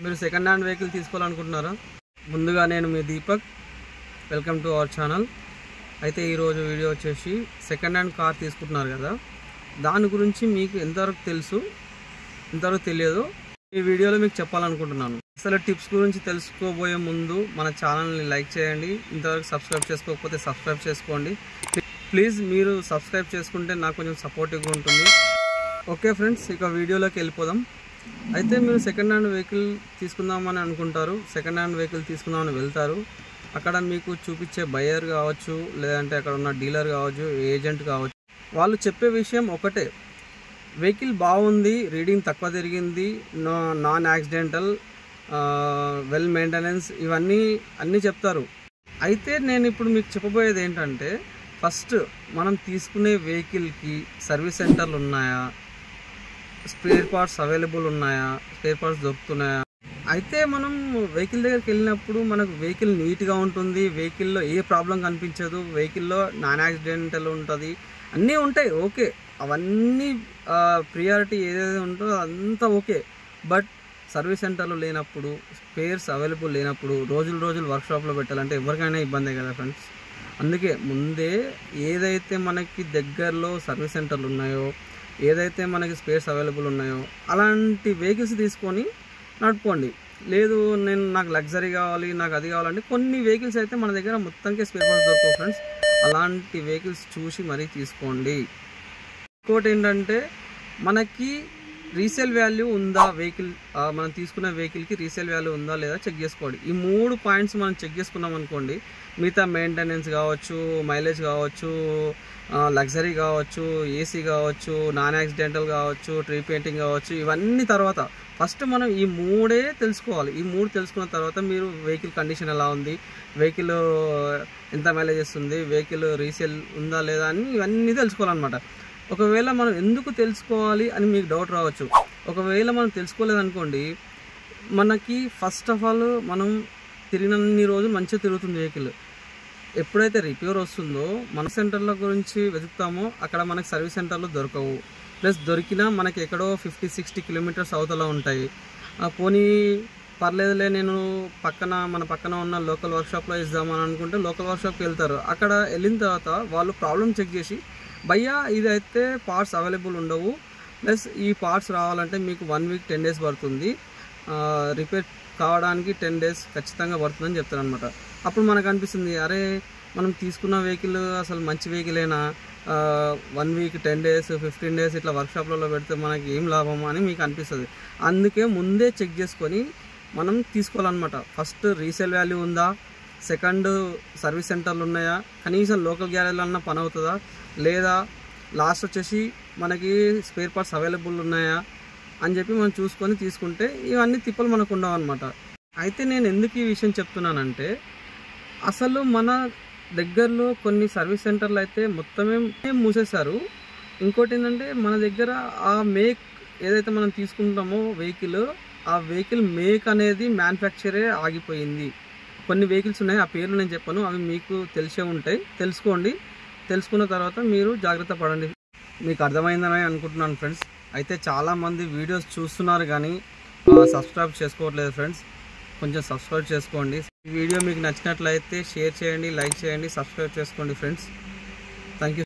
మీరు second hand vehicle తీసుకోవాలనుకుంటున్నారా? ముందుగా నేను మీ Deepak, welcome to our channel. అయితే ఈరోజు వీడియో వచ్చేసి సెకండ్ హ్యాండ్ కార్ తీసుకుంటున్నారు కదా, దాని గురించి మీకు ఎంతవరకు తెలుసు ఎంతవరకు తెలియదు ఈ వీడియోలో మీకు చెప్పాలనుకుంటున్నాను. అసలు టిప్స్ గురించి తెలుసుకోబోయే ముందు మన ఛానల్ని లైక్ చేయండి. ఇంతవరకు సబ్స్క్రైబ్ చేసుకోకపోతే సబ్స్క్రైబ్ చేసుకోండి ప్లీజ్. మీరు సబ్స్క్రైబ్ చేసుకుంటే నాకు కొంచెం సపోర్టివ్గా ఉంటుంది. ఓకే ఫ్రెండ్స్, ఇక వీడియోలోకి వెళ్ళిపోదాం. అయితే మీరు సెకండ్ హ్యాండ్ వెహికల్ తీసుకుందామని అనుకుంటారు, సెకండ్ హ్యాండ్ వెహికల్ తీసుకుందామని వెళ్తారు. అక్కడ మీకు చూపించే బయర్ కావచ్చు, లేదంటే అక్కడ ఉన్న డీలర్ కావచ్చు, ఏజెంట్ కావచ్చు, వాళ్ళు చెప్పే విషయం ఒకటే, వెహికల్ బాగుంది, రీడింగ్ తక్కువ తిరిగింది, నాన్ యాక్సిడెంటల్, వెల్ మెయింటెనెన్స్, అన్నీ చెప్తారు. అయితే నేను ఇప్పుడు మీకు చెప్పబోయేది ఏంటంటే, ఫస్ట్ మనం తీసుకునే వెహికల్కి సర్వీస్ సెంటర్లు ఉన్నాయా, స్పేర్ పార్ట్స్ అవైలబుల్ ఉన్నాయా, స్పేర్ పార్ట్స్ దొరుకుతున్నాయా. అయితే మనం వెహికల్ దగ్గరికి వెళ్ళినప్పుడు మనకు వెహికల్ నీట్గా ఉంటుంది, వెహికల్లో ఏ ప్రాబ్లం కనిపించదు, వెహికల్లో నాన్ యాక్సిడెంటల్ ఉంటుంది, అన్నీ ఉంటాయి. ఓకే, అవన్నీ ప్రియారిటీ ఏదైతే ఉంటుందో అంతా ఓకే. బట్ సర్వీస్ సెంటర్లు లేనప్పుడు, స్పేర్స్ అవైలబుల్ లేనప్పుడు రోజులు వర్క్షాప్లో పెట్టాలంటే ఎవరికైనా ఇబ్బందే కదా ఫ్రెండ్స్. అందుకే ముందే ఏదైతే మనకి దగ్గరలో సర్వీస్ సెంటర్లు ఉన్నాయో, ఏదైతే మనకి స్పేర్స్ అవైలబుల్ ఉన్నాయో అలాంటి వెహికల్స్ తీసుకొని నడుపుకోండి. లేదు నాకు లగ్జరీ కావాలి, నాకు అది కావాలంటే కొన్ని వెహికల్స్ అయితే మన దగ్గర మొత్తానికి స్పేర్ పార్ట్స్ దొరకవు ఫ్రెండ్స్. అలాంటి వెహికల్స్ చూసి మరీ తీసుకోండి. ఇంకోటి ఏంటంటే, మనకి రీసేల్ వాల్యూ ఉందా, వెహికల్ మనం తీసుకున్న వెహికల్కి రీసేల్ వాల్యూ ఉందా లేదా చెక్ చేసుకోండి. ఈ 3 పాయింట్స్ మనం చెక్ చేసుకున్నాం అనుకోండి, మిగతా మెయింటెనెన్స్ కావచ్చు, మైలేజ్ కావచ్చు, లగ్జరీ కావచ్చు, ఏసీ కావచ్చు, నాన్ యాక్సిడెంటల్ కావచ్చు, ట్రీ పెయింటింగ్ కావచ్చు, ఇవన్నీ తర్వాత ఫస్ట్ మనం ఈ 3 తెలుసుకోవాలి. ఈ 3 తెలుసుకున్న తర్వాత మీరు వెహికల్ కండిషన్ ఎలా ఉంది, వెహికల్ ఎంత మైలేజ్ ఇస్తుంది, వెహికల్ రీసేల్ ఉందా లేదా అని ఇవన్నీ తెలుసుకోవాలన్నమాట. ఒకవేళ మనం ఎందుకు తెలుసుకోవాలి అని మీకు డౌట్ రావచ్చు. ఒకవేళ మనం తెలుసుకోలేదనుకోండి, మనకి ఫస్ట్ ఆఫ్ ఆల్ మనం తిరిగినన్ని రోజులు మంచిగా తిరుగుతుంది వెహికల్. ఎప్పుడైతే రిపేర్ వస్తుందో మన సెంటర్ల గురించి వెతుకుతామో అక్కడ మనకి సర్వీస్ సెంటర్లు దొరకవు. ప్లస్ దొరికినా మనకి ఎక్కడో 50-60 కిలోమీటర్స్ అవతల ఉంటాయి. పోనీ పర్లేదులే, నేను మన పక్కన ఉన్న లోకల్ వర్క్షాప్లో ఇద్దామని అనుకుంటే లోకల్ వర్క్షాప్కి వెళ్తారు. అక్కడ వెళ్ళిన తర్వాత వాళ్ళు ప్రాబ్లం చెక్ చేసి, భయ్యా ఇదైతే పార్ట్స్ అవైలబుల్ ఉండవు, ప్లస్ ఈ పార్ట్స్ రావాలంటే మీకు 1 వీక్ 10 డేస్ పడుతుంది, రిపేర్ కావడానికి 10 డేస్ ఖచ్చితంగా పడుతుందని చెప్తారు అనమాట. అప్పుడు మనకు అనిపిస్తుంది, అరే మనం తీసుకున్న వెహికల్ అసలు మంచి వెహికలేనా, 1 వీక్ 10 డేస్ 15 డేస్ ఇట్లా వర్క్షాప్లలో పెడితే మనకి ఏం లాభం అని మీకు అనిపిస్తుంది. అందుకే ముందే చెక్ చేసుకొని మనం తీసుకోవాలన్నమాట. ఫస్ట్ రీసేల్ వాల్యూ ఉందా, సెకండ్ సర్వీస్ సెంటర్లు ఉన్నాయా, కనీసం లోకల్ గ్యారేజ్లన్నా పని అవుతుందా, లేదా లాస్ట్ వచ్చేసి మనకి స్పేర్ పార్ట్స్ అవైలబుల్ ఉన్నాయా అని చెప్పి మనం చూసుకొని తీసుకుంటే ఇవన్నీ తిప్పలు మనకు ఉండవు అనమాట. అయితే నేను ఎందుకు ఈ విషయం చెప్తున్నానంటే, అసలు మన దగ్గరలో కొన్ని సర్వీస్ సెంటర్లు అయితే మొత్తమే మూసేశారు. ఇంకోటి ఏంటంటే, మన దగ్గర ఆ మేక్ ఏదైతే మనం తీసుకుంటామో వెహికల్, ఆ వెహికల్ మేక్ అనేది మ్యానుఫ్యాక్చరే ఆగిపోయింది. కొన్ని వెహికల్స్ ఉన్నాయి, ఆ పేర్లు నేను చెప్పను, అవి మీకు తెలిసే ఉంటాయి. తెలుసుకోండి, తెలుసుకున్న తర్వాత మీరు జాగ్రత్త పడండి. మీకు అర్థమైందని అనుకుంటున్నాను ఫ్రెండ్స్. అయితే చాలామంది వీడియోస్ చూస్తున్నారు కానీ సబ్స్క్రైబ్ చేసుకోవట్లేదు ఫ్రెండ్స్. కొంచెం సబ్స్క్రైబ్ చేసుకోండి. ఈ వీడియో మీకు నచ్చినట్లయితే షేర్ చేయండి, లైక్ చేయండి, సబ్స్క్రైబ్ చేసుకోండి ఫ్రెండ్స్. Thank you.